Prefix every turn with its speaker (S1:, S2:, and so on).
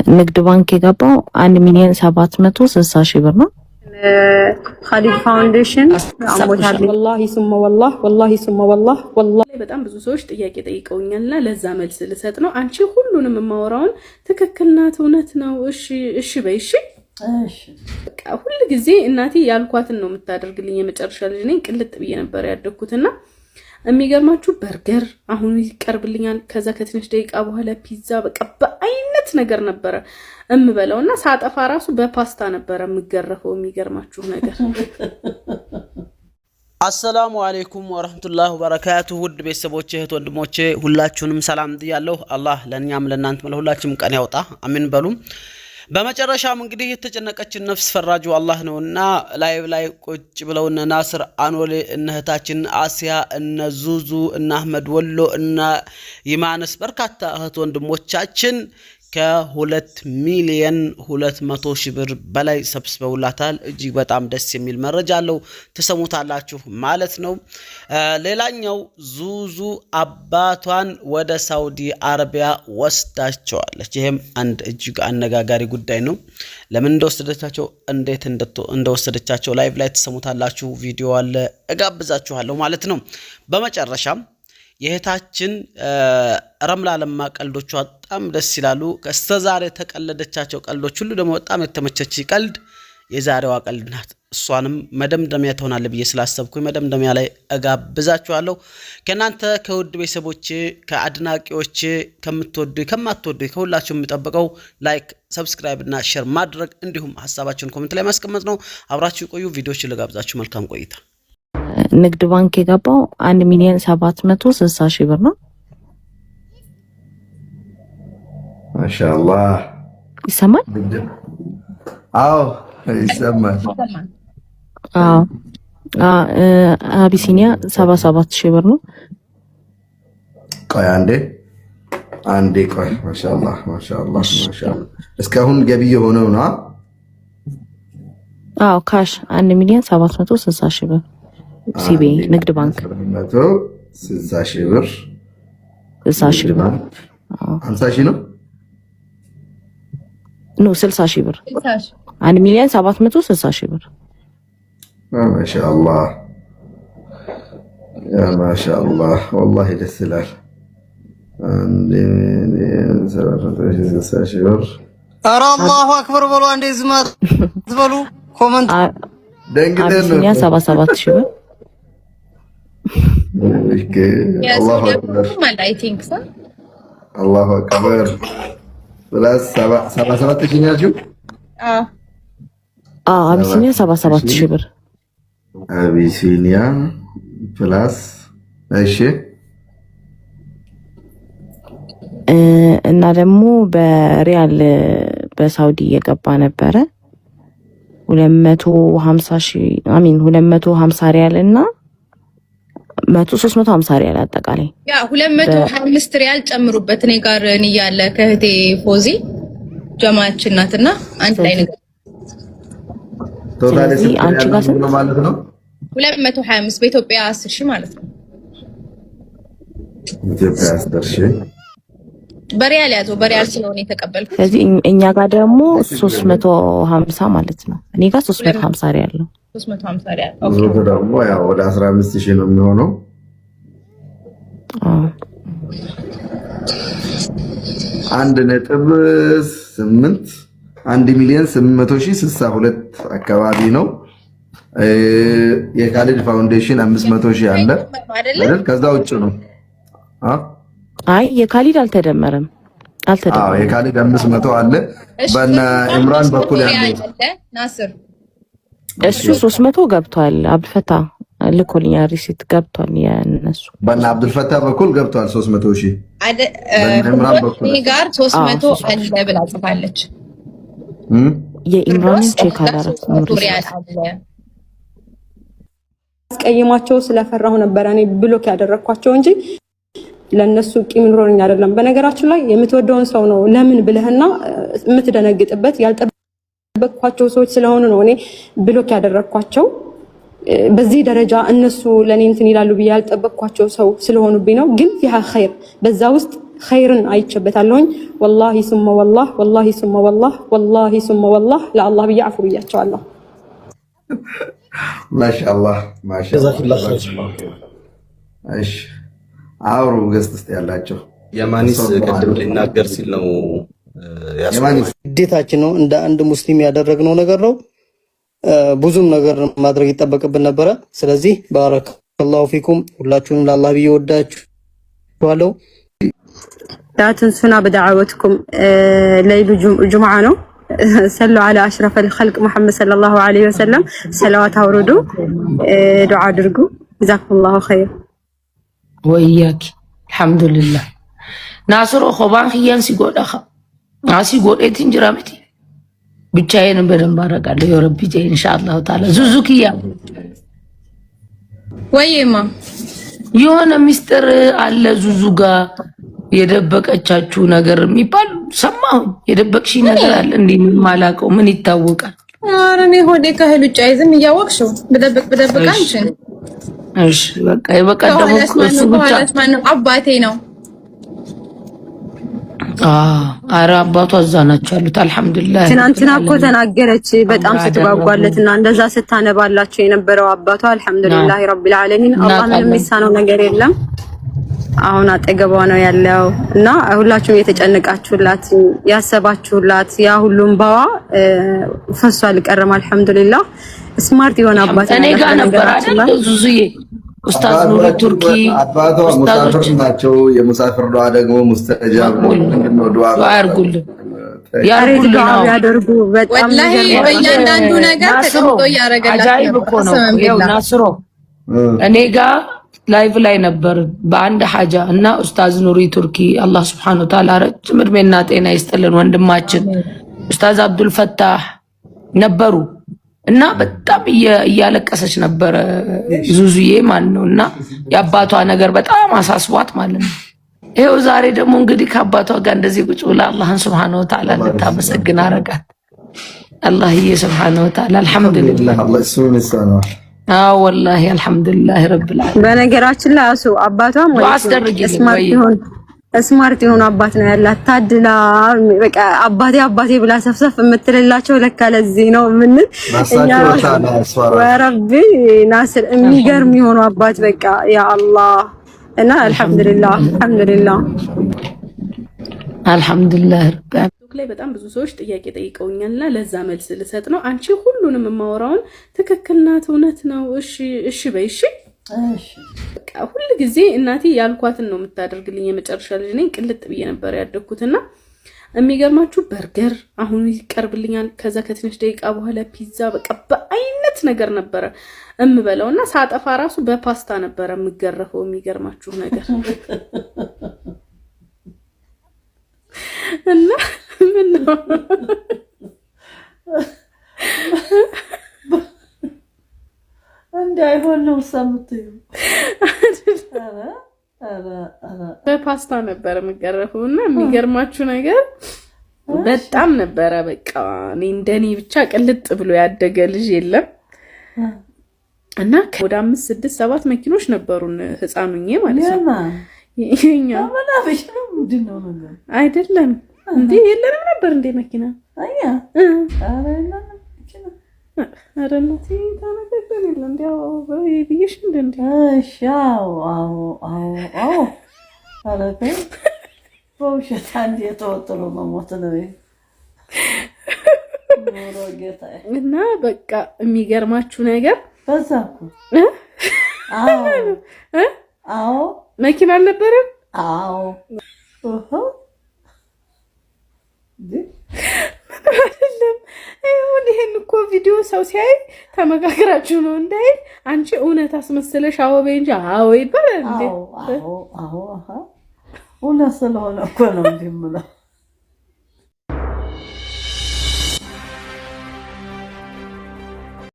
S1: ንግድ ባንክ የገባው 1,760,000 ብር ነው።
S2: خالد فاونديشن والله ثم والله والله ثم والله والله
S3: በጣም ብዙ ሰዎች ጥያቄ ጠይቀውኛልና ለዛ መልስ ልሰጥ ነው። አንቺ ሁሉንም ማወራውን ትክክልናት እውነት ነው። እሺ በይ እሺ በቃ ሁሉ ጊዜ እናቴ ያልኳትን ነው የምታደርግልኝ። የመጨረሻ ልጅ ነኝ። ቅልጥ ብዬ ነበር ያደኩትና የሚገርማችሁ በርገር አሁን ይቀርብልኛል። ከዛ ከትንሽ ደቂቃ በኋላ ፒዛ በቃ በአይነት ነገር ነበር እምበላውና ሳጠፋ ራሱ በፓስታ ነበር የምገረፈው። የሚገርማችሁ ነገር
S4: አሰላሙ አለይኩም ወራህመቱላሂ ወበረካቱ። ውድ ቤተሰቦቼ እህት ወንድሞቼ ሁላችሁንም ሰላም ብያለሁ። አላህ ለኛም ለናንተም ለሁላችሁም ቀን ያውጣ አሚን በሉ። በመጨረሻም እንግዲህ የተጨነቀችን ነፍስ ፈራጁ አላህ ነውና ላይቭ ላይ ቁጭ ብለው እነ ናስር አንወሌ እነ እህታችን አሲያ እነ ዙዙ እነ አህመድ ወሎ እነ ይማንስ በርካታ እህት ወንድሞቻችን ከ2,200,000 ብር በላይ ሰብስበውላታል። እጅግ በጣም ደስ የሚል መረጃ አለው፣ ተሰሙታላችሁ ማለት ነው። ሌላኛው ዙዙ አባቷን ወደ ሳውዲ አረቢያ ወስዳቸዋለች። ይሄም አንድ እጅግ አነጋጋሪ ጉዳይ ነው። ለምን እንደወሰደቻቸው እንዴት እንደወሰደቻቸው ላይቭ ላይ ተሰሙታላችሁ። ቪዲዮ አለ እጋብዛችኋለሁ ማለት ነው። በመጨረሻም የእህታችን ረምላ ለማ ቀልዶቿ በጣም ደስ ይላሉ። ከስተዛሬ ተቀለደቻቸው ቀልዶች ሁሉ ደግሞ በጣም የተመቸች ቀልድ የዛሬዋ ቀልድ ናት። እሷንም መደምደሚያ ትሆናለች ብዬ ስላሰብኩኝ መደምደሚያ ላይ እጋብዛችኋለሁ። ከናንተ ከውድ ቤተሰቦቼ ከአድናቂዎቼ ከምትወዱ ከማትወዱ ከሁላችሁ የሚጠብቀው ላይክ፣ ሰብስክራይብ እና ሼር ማድረግ እንዲሁም ሐሳባችሁን ኮሜንት ላይ ማስቀመጥ ነው። አብራችሁ ቆዩ። ቪዲዮችን ልጋብዛችሁ። መልካም ቆይታ።
S1: ንግድ ባንክ የገባው 1,760,000 ብር ነው።
S5: ማሻአላህ
S1: ይሰማል?
S5: አዎ ይሰማል።
S1: አቢሲኒያ 77,000 ብር ነው።
S5: ቆይ አንዴ ቆይ። ማሻአላህ እስካሁን ገቢ የሆነው ነው።
S1: ካሽ 1,760,000 ብር ሲቢ ንግድ ባንክ
S5: 160,000 ብር
S1: 60,000 ብር
S5: 50,000 ነው
S1: 60,000 ብር 1,760,000 ብር
S5: ማሻአላህ ያ ማሻአላህ والله ደስ ይላል። 1,760,000 ብር
S6: ኧረ አላሁ አክበር በሉ። አንዴ ዝማት ዝበሉ ኮሜንት
S5: ደንግጠን ነው
S1: 77,000 ብር
S5: አላሁ አክበር አላሁ አክበር ፕላስ 77,000 ናችሁ።
S1: አቢሲኒያ 77,000 ብር
S5: አቢሲኒያ ፕላስ እሺ።
S1: እና ደግሞ በሪያል በሳውዲ የገባ ነበረ 250 ሪያል እና 350 ሪያል አጠቃላይ
S7: ያ 225 ሪያል ጨምሩበት። እኔ ጋር ያለ ከህቴ ፎዚ ጀማዓችን ናትና አንድ ላይ ነገር
S5: ቶታሊ አንቺ ጋር ነው ማለት ነው
S7: 225 በኢትዮጵያ 10,000 ማለት ነው።
S5: ኢትዮጵያ 10,000
S7: በሪያል ያዘው በሪያል ስለሆነ የተቀበልኩት።
S1: ስለዚህ እኛ ጋር ደግሞ 350 ማለት ነው። እኔ ጋር 350 ሪያል ነው።
S7: 350 ሪያል
S5: ኦኬ። ደግሞ ያው ወደ 15,000 ነው የሚሆነው። 1,862 አካባቢ ነው። የካሊድ ፋውንዴሽን 500,000 አለ አይደል? ከዛ ውጭ ነው።
S1: አይ የካሊድ አልተደመረም።
S5: የካሊድ 500 አለ። በእነ ኢምራን በኩል ያለው
S7: ናስር
S1: እሱ 300 ገብቷል። አብዱልፈታ ልኮልኛ ሪሲት ገብቷል። ያነሱ
S5: በእነ አብዱልፈታ በኩል ገብቷል 300,000
S7: ኢምራን በኩል እኔ ጋር 300 አለ ብላ ጽፋለች።
S1: የኢምራን ቼክ አላረኩም።
S2: አስቀይማቸው ስለፈራሁ ነበር እኔ ብሎክ ያደረኳቸው እንጂ ለነሱ ቂም ኖሮኝ አይደለም። በነገራችን ላይ የምትወደውን ሰው ነው ለምን ብለህና የምትደነግጥበት ያልጠበቅኳቸው ሰዎች ስለሆኑ ነው እኔ ብሎክ ያደረኳቸው። በዚህ ደረጃ እነሱ ለኔ እንትን ይላሉ ብዬ ያልጠበቅኳቸው ሰው ስለሆኑብኝ ነው። ግን ያ ኸይር በዛ ውስጥ ኸይርን አይቼበታለሁኝ። ወላሂ ሱመ ወላህ ወላሂ ሱመ ወላህ ወላሂ ሱመ ወላህ ለአላህ ብዬ አፉ ብያቸዋለሁ።
S5: ማሻአላህ ማሻአላህ። እሺ አውሩ ገስት ውስጥ ያላቸው
S8: የማኒስ ቅድም ሊናገር ሲል ነው
S6: ግዴታችን ነው እንደ አንድ ሙስሊም ያደረግነው ነገር ነው። ብዙም ነገር ማድረግ ይጠበቅብን ነበረ። ስለዚህ ባረከላሁ ፊኩም ሁላችሁንም ለአላህ ብዬ ወዳችኋለሁ።
S2: لا تنسونا بدعواتكم ليل جمعة ነው صلوا على أشرف الخلق محمد صلى الله عليه وسلم صلوات አውርዱ ዱዓ አድርጉ جزاكم الله خير
S9: وإياك الحمد لله ناصر خبان خيان ሲጎዳኻ ሲጎዴት እንጅራምቲ ብቻዬን በደንብ አደርጋለሁ የረቢ ጀይ ኢንሻአላህ ተዓላ ዙዙኪያ
S7: ወይማ
S9: የሆነ ሚስጥር አለ ዙዙ ጋር የደበቀቻችሁ ነገር የሚባል ሰማሁ የደበቅሽ ነገር አለ እንዴ ማላቀው ምን ይታወቃል
S7: ኧረ እኔ ሆዴ ከህል ውጭ አይዝም እያወቅሽው በደበቅ አንቺን
S9: እሺ በቃ የበቀደሙ እሱ ብቻ
S7: ማነው አባቴ ነው
S9: አረ አባቷ እዛ ናቸው ያሉት አልহামዱሊላህ
S2: ትናንትና እኮ ተናገረች በጣም ስትጓጓለትና እንደዛ ስታነባላችሁ የነበረው አባቷ አልহামዱሊላህ ረቢል ዓለሚን አላህ ምንም የሚሳነው ነገር የለም አሁን አጠገቧ ነው ያለው እና ሁላችሁም የተጨነቃችሁላት ያሰባችሁላት ያ ሁሉም ባዋ ፈሷ አልቀረም አልহামዱሊላህ ስማርት የሆነ አባት
S9: እኔ ጋር ነበር አይደል ዙዙዬ ኡስታዝ ኑሪ ቱርኪ
S5: አባቷ ሙሳፊር ናቸው የሙሳፊር ዱዓ ደግሞ ሙስተጃብ ነው ዱዓ
S2: ያደርጉ በጣም
S7: ወላሂ በእያንዳንዱ ነገር ተቀምጦ ያረጋላችሁ
S9: ነው ናስሮ እኔ ጋር ላይቭ ላይ ነበር በአንድ ሐጃ እና ኡስታዝ ኑሪ ቱርኪ አላህ Subhanahu Wa Ta'ala ረጅም እድሜና ጤና ይስጥልን ወንድማችን ኡስታዝ አብዱል ፈታህ ነበሩ እና በጣም እያለቀሰች ነበር ዙዙዬ ማለት ነውና የአባቷ ነገር በጣም አሳስቧት ማለት ነው ይሄው ዛሬ ደግሞ እንግዲህ ከአባቷ ጋር እንደዚህ ቁጭ ብላ አላህን Subhanahu Wa Ta'ala ልታመሰግን አረጋት አላህዬ Subhanahu Wa Ta'ala አልহামዱሊላህ
S5: አላህ እሱን ይሰናው
S9: والله الحمد لله رب العالمين
S2: በነገራችን ላይ አሱ አባቷም ስማርት የሆነ አባት ነው ያላት ታድላ በቃ አባቴ ብላ ሰፍሰፍ የምትልላቸው ለካ ለዚህ ነው ምን ወረቢ ናስር የሚገርም የሆኑ አባት በቃ ያ አላህ እና አልহামዱሊላህ
S9: አልহামዱሊላህ
S3: ላይ በጣም ብዙ ሰዎች ጥያቄ ጠይቀውኛልና ለዛ መልስ ልሰጥ ነው አንቺ ሁሉንም ማወራውን ትክክል ናት እውነት ነው እሺ በይ እሺ በቃ ሁሉ ጊዜ እናቴ ያልኳትን ነው የምታደርግልኝ የመጨረሻ ልጅ ነኝ ቅልጥ ብዬ ነበር ያደኩትና የሚገርማችሁ በርገር አሁን ይቀርብልኛል ከዛ ከትንሽ ደቂቃ በኋላ ፒዛ በቃ በአይነት ነገር ነበር እምበላውና ሳጠፋ ራሱ በፓስታ ነበር የምገረፈው የሚገርማችሁ ነገር እና ምን ነው
S10: እንዳይሆን ነው ሰምተው
S3: በፓስታ ነበር የምገረፈውና የሚገርማችሁ ነገር በጣም ነበር በቃ እኔ እንደኔ ብቻ ቅልጥ ብሎ ያደገ ልጅ የለም እና ወደ 5 6 7 መኪኖች ነበሩን ህፃኑኝ ማለት ነው የኛ
S10: አመናፈሽ ነው ምንድነው ነገር
S3: አይደለም እንዴ የለንም ነበር እንዴ መኪና
S10: አያ አረና
S3: አረንቲ ታነከከን የለም እንዴ በይብይሽ እንዴ
S10: ሻው አው አረከ ወውሸት አንዴ ተወጥሮ መሞት ነው
S3: እና በቃ የሚገርማችሁ ነገር
S10: በዛኩ አዎ
S3: መኪና አልነበረም
S10: አዎ
S3: አይደለም ይሄን እኮ ቪዲዮ ሰው ሲያይ ተመካከራችሁ ነው እንዳይ አንቺ እውነት አስመስለሽ አዎ በእንጂ አዎ ይባላል እንዴ
S10: አዎ እውነት ስለሆነ እኮ ነው እንደምለው